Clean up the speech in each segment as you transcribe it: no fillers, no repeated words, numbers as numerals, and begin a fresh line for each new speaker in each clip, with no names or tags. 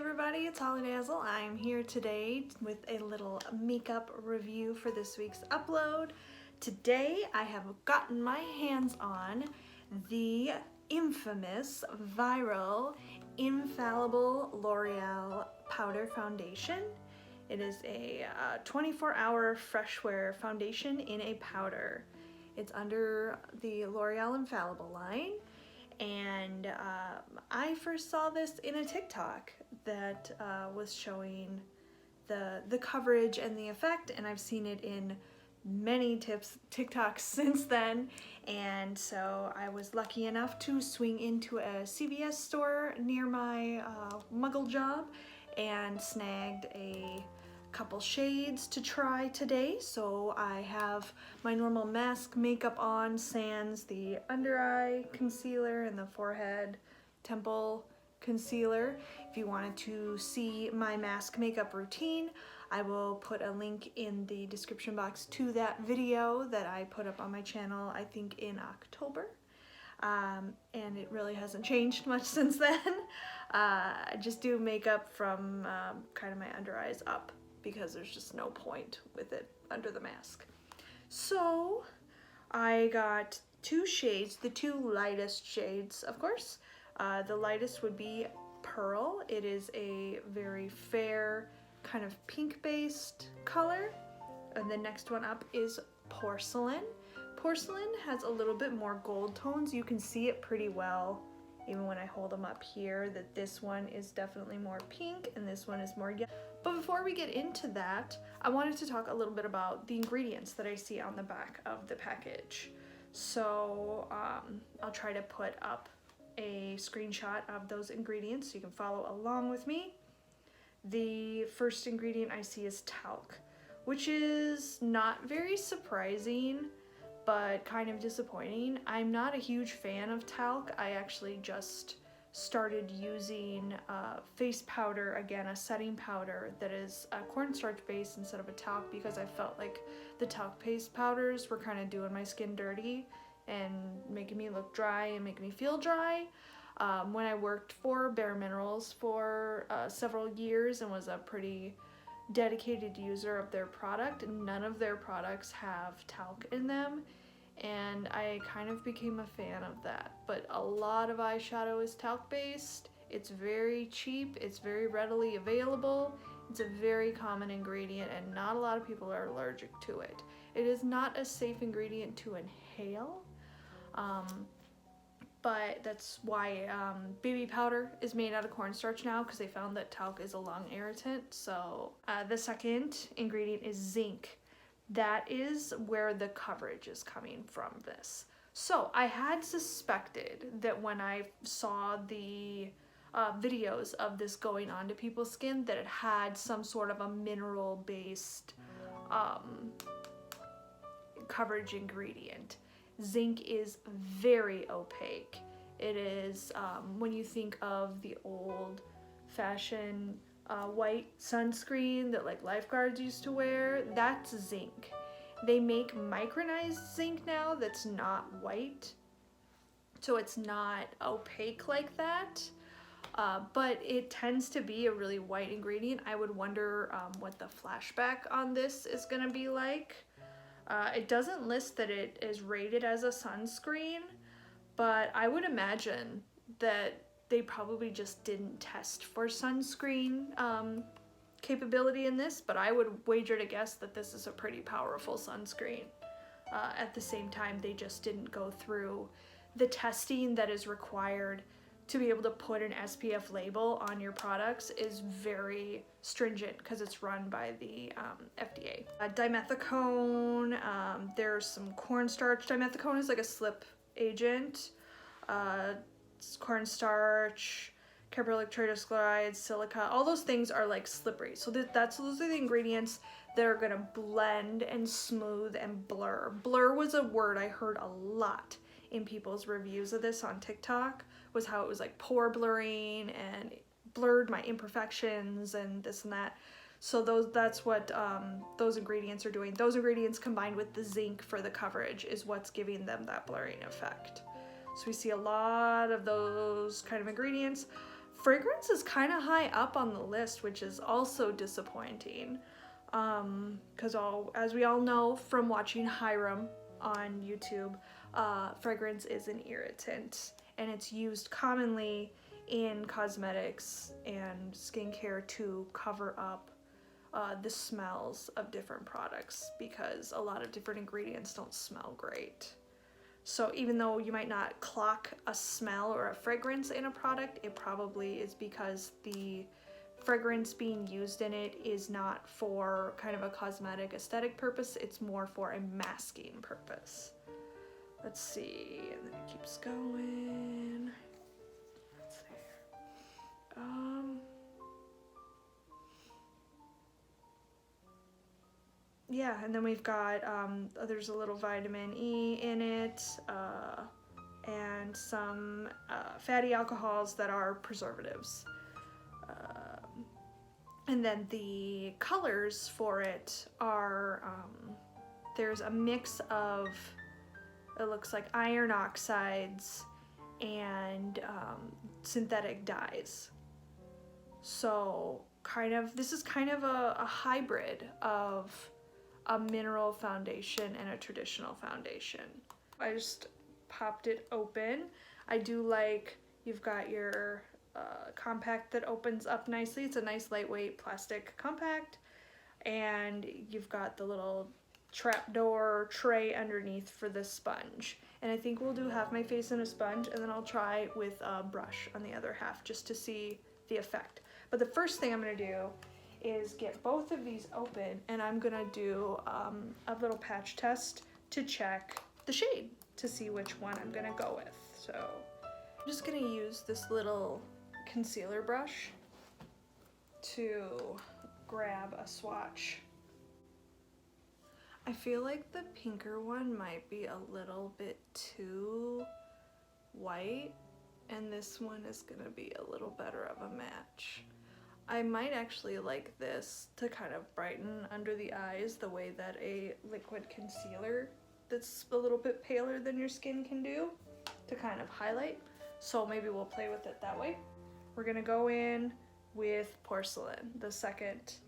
everybody, it's Dazzle. I'm here today with a little makeup review for this week's upload. Today I have gotten my hands on the infamous, viral, infallible L'Oreal Powder Foundation. It is a 24-hour fresh wear foundation in a powder. It's under the L'Oreal Infallible line. And I first saw this in a TikTok that was showing the coverage and the effect, and I've seen it in many TikToks since then. And so I was lucky enough to swing into a CVS store near my muggle job and snagged a couple shades to try today. So I have my normal mask makeup on, sans the under eye concealer and the forehead temple concealer. If you wanted to see my mask makeup routine, I will put a link in the description box to that video that I put up on my channel, I think in October. And it really hasn't changed much since then. I just do makeup from kind of my under eyes up, because there's just no point with it under the mask. So I got two shades, the two lightest shades, of course. The lightest would be Pearl. It is a very fair, kind of pink-based color. And the next one up is Porcelain. Porcelain has a little bit more gold tones. You can see it pretty well, even when I hold them up here, that this one is definitely more pink and this one is more yellow. But before we get into that, I wanted to talk a little bit about the ingredients that I see on the back of the package. So I'll try to put up a screenshot of those ingredients so you can follow along with me. The first ingredient I see is talc, which is not very surprising, but kind of disappointing. I'm not a huge fan of talc. I actually just started using face powder, again, a setting powder that is a cornstarch base instead of a talc, because I felt like the talc paste powders were kind of doing my skin dirty and making me look dry and making me feel dry. When I worked for Bare Minerals for several years and was a pretty dedicated user of their product, none of their products have talc in them, and I kind of became a fan of that. But a lot of eyeshadow is talc based. It's very cheap, it's very readily available, it's a very common ingredient, and not a lot of people are allergic to it. It is not a safe ingredient to inhale, but that's why baby powder is made out of cornstarch now, because they found that talc is a lung irritant. So the second ingredient is zinc. That is where the coverage is coming from this. So I had suspected that when I saw the videos of this going onto people's skin, that it had some sort of a mineral based coverage ingredient. Zinc is very opaque. It is, when you think of the old fashioned white sunscreen that like lifeguards used to wear, that's zinc. They make micronized zinc now that's not white, so it's not opaque like that, but it tends to be a really white ingredient. I would wonder what the flashback on this is gonna be like. It doesn't list that it is rated as a sunscreen, but I would imagine that they probably just didn't test for sunscreen capability in this, but I would wager to guess that this is a pretty powerful sunscreen. At the same time, they just didn't go through the testing that is required to be able to put an SPF label on your products. Is very stringent because it's run by the FDA. Dimethicone, there's some cornstarch. Dimethicone is like a slip agent. Cornstarch, carboxylic triglycerides, silica, all those things are like slippery. So those are the ingredients that are gonna blend and smooth and blur. Blur was a word I heard a lot in people's reviews of this on TikTok, was how it was like pore blurring and it blurred my imperfections and this and that. So that's what those ingredients are doing. Those ingredients combined with the zinc for the coverage is what's giving them that blurring effect. So we see a lot of those kind of ingredients. fragrance is kind of high up on the list, which is also disappointing. Because as we all know from watching Hiram on YouTube, fragrance is an irritant, and it's used commonly in cosmetics and skincare to cover up the smells of different products, because a lot of different ingredients don't smell great. So even though you might not clock a smell or a fragrance in a product, it probably is because the fragrance being used in it is not for kind of a cosmetic aesthetic purpose, it's more for a masking purpose. Let's see, and then it keeps going. Let's see. Yeah, and then we've got, there's a little vitamin E in it, and some fatty alcohols that are preservatives. And then the colors for it are, there's a mix of, it looks like iron oxides and synthetic dyes. So this is kind of a hybrid of a mineral foundation and a traditional foundation. I just popped it open. I do like, you've got your compact that opens up nicely. It's a nice lightweight plastic compact, and you've got the little trapdoor tray underneath for the sponge. And I think we'll do half my face in a sponge, and then I'll try with a brush on the other half just to see the effect. But the first thing I'm gonna do is get both of these open, and I'm gonna do a little patch test to check the shade to see which one I'm gonna go with. So I'm just gonna use this little concealer brush to grab a swatch. I feel like the pinker one might be a little bit too white, and this one is gonna be a little better of a match. I might actually like this to kind of brighten under the eyes the way that a liquid concealer that's a little bit paler than your skin can do, to kind of highlight. So maybe we'll play with it that way. We're gonna go in with Porcelain, the second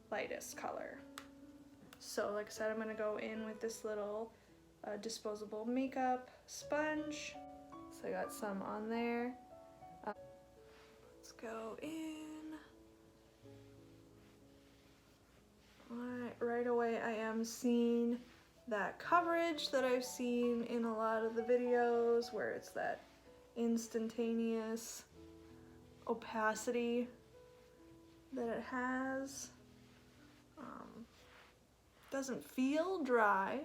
lightest color. So like I said, I'm gonna go in with this little disposable makeup sponge. So I got some on there. Let's go in. Alright, right away I am seeing that coverage that I've seen in a lot of the videos, where it's that instantaneous opacity that it has. Doesn't feel dry.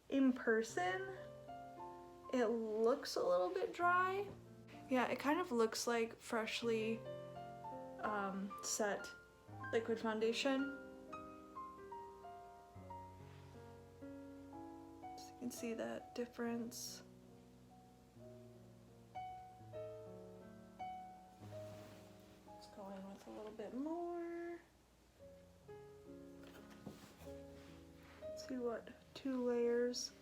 In person, it looks a little bit dry. Yeah, it kind of looks like freshly set liquid foundation. So you can see that difference. Let's go in with a little bit more. See what 2 layers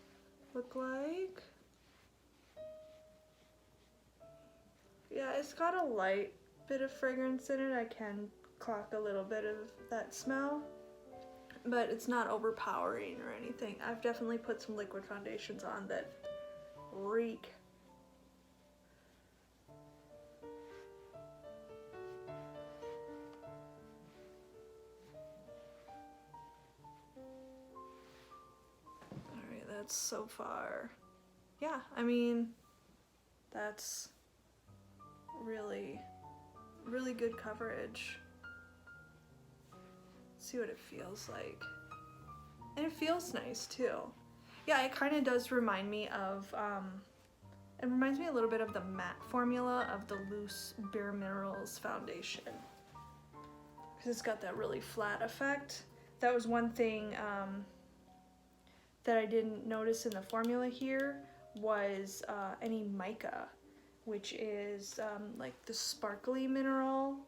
look like. Yeah, it's got a light bit of fragrance in it. I can clock a little bit of that smell, but it's not overpowering or anything. I've definitely put some liquid foundations on that reek. That's so far. Yeah, I mean, that's really, really good coverage. Let's see what it feels like. And it feels nice too. Yeah, it kind of does remind me of, it reminds me a little bit of the matte formula of the loose Bare Minerals foundation. Because it's got that really flat effect. That was one thing, that I didn't notice in the formula here was any mica, which is like the sparkly mineral.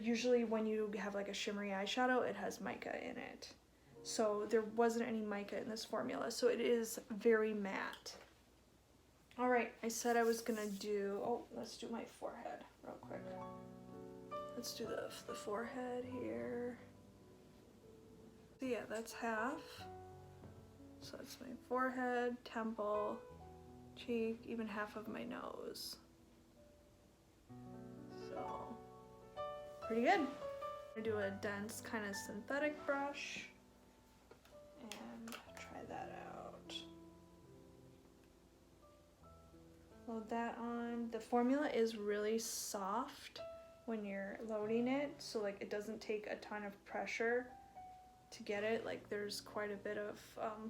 Usually when you have like a shimmery eyeshadow, it has mica in it. So there wasn't any mica in this formula, so it is very matte. All right, I said I was gonna do, oh, let's do my forehead real quick. Let's do the forehead here. So yeah, that's half. So that's my forehead, temple, cheek, even half of my nose. So, pretty good. I'm gonna do a dense kind of synthetic brush and try that out. Load that on. The formula is really soft when you're loading it, so like it doesn't take a ton of pressure to get it. Like there's quite a bit of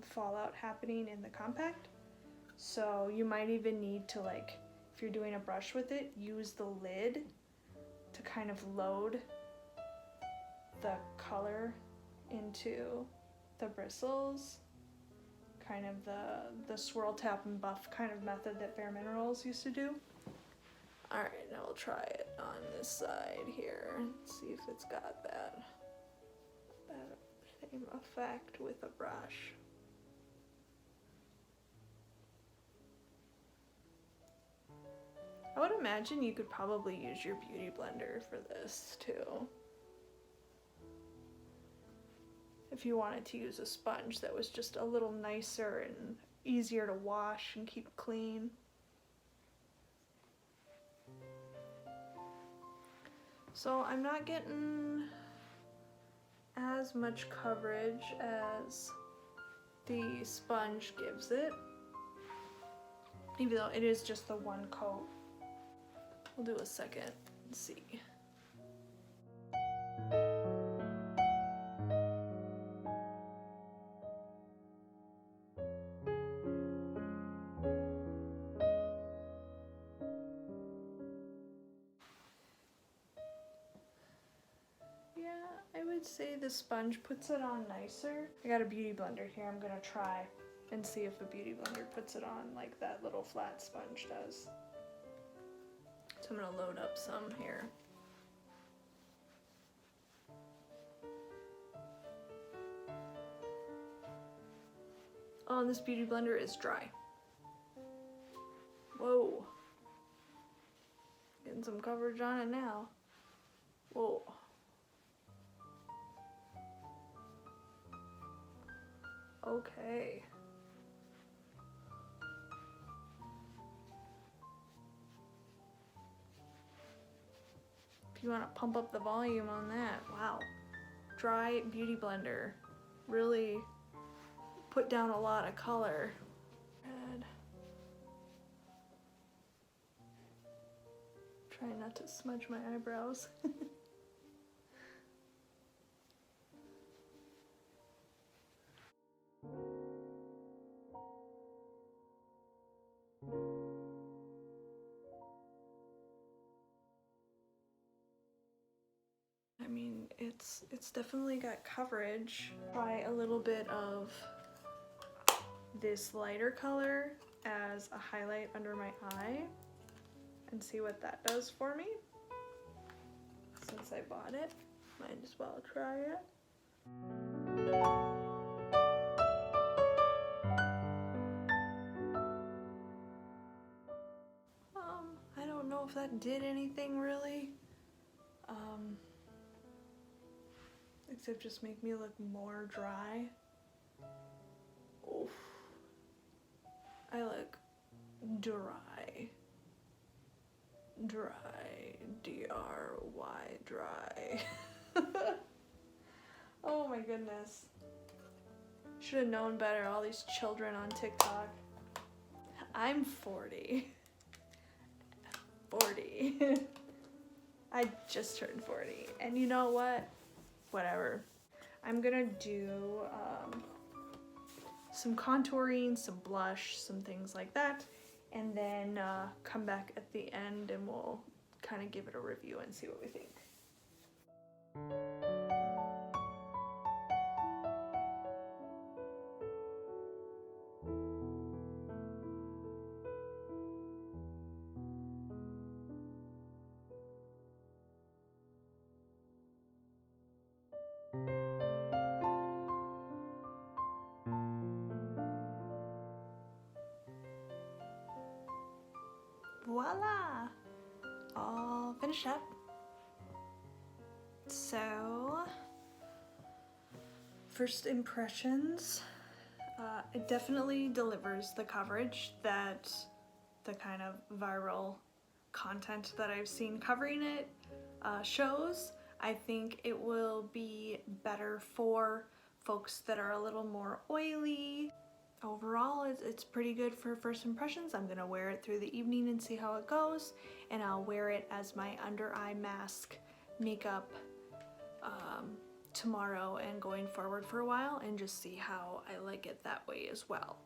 fallout happening in the compact. So you might even need to, like, if you're doing a brush with it, use the lid to kind of load the color into the bristles. Kind of the swirl, tap, and buff kind of method that Bare Minerals used to do. All right, now we'll try it on this side here. See if it's got that same effect with a brush. I would imagine you could probably use your beauty blender for this too. If you wanted to use a sponge that was just a little nicer and easier to wash and keep clean. So I'm not getting as much coverage as the sponge gives it, even though it is just the one coat. We'll do a second and see. Yeah, I would say the sponge puts it on nicer. I got a beauty blender here. I'm gonna try and see if a beauty blender puts it on like that little flat sponge does. So I'm gonna load up some here. Oh, and this beauty blender is dry. Whoa. Getting some coverage on it now. Whoa. Okay. If you want to pump up the volume on that, wow. Dry beauty blender. Really put down a lot of color. And try not to smudge my eyebrows. I mean, it's definitely got coverage. Try a little bit of this lighter color as a highlight under my eye and see what that does for me. Since I bought it, might as well try it. I don't know if that did anything really. Except just make me look more dry. Oof. I look dry. Dry. D-R-Y, dry. Oh my goodness. Should have known better, all these children on TikTok. I'm 40. 40. I just turned 40. And you know what? Whatever. I'm gonna do some contouring, some blush, some things like that, and then come back at the end and we'll kind of give it a review and see what we think. voila, all finished up. So, first impressions, it definitely delivers the coverage that the kind of viral content that I've seen covering it shows. I think it will be better for folks that are a little more oily. Overall, it's pretty good for first impressions. I'm gonna wear it through the evening and see how it goes, and I'll wear it as my under eye mask makeup tomorrow and going forward for a while, and just see how I like it that way as well.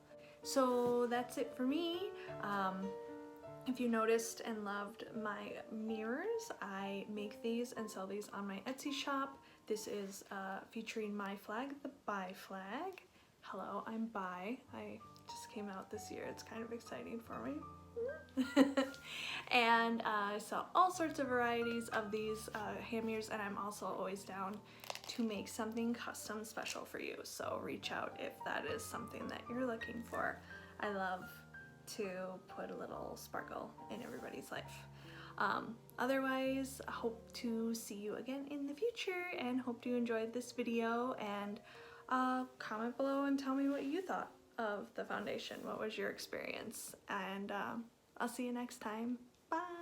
So that's it for me. If you noticed and loved my mirrors, I make these and sell these on my Etsy shop. This is featuring my flag, the Bi flag. Hello, I'm Bi. I just came out this year. It's kind of exciting for me. And I sell all sorts of varieties of these hand mirrors, and I'm also always down to make something custom special for you. So reach out if that is something that you're looking for. I love to put a little sparkle in everybody's life. Otherwise, I hope to see you again in the future, and hope you enjoyed this video, and comment below and tell me what you thought of the foundation. What was your experience? And I'll see you next time. Bye!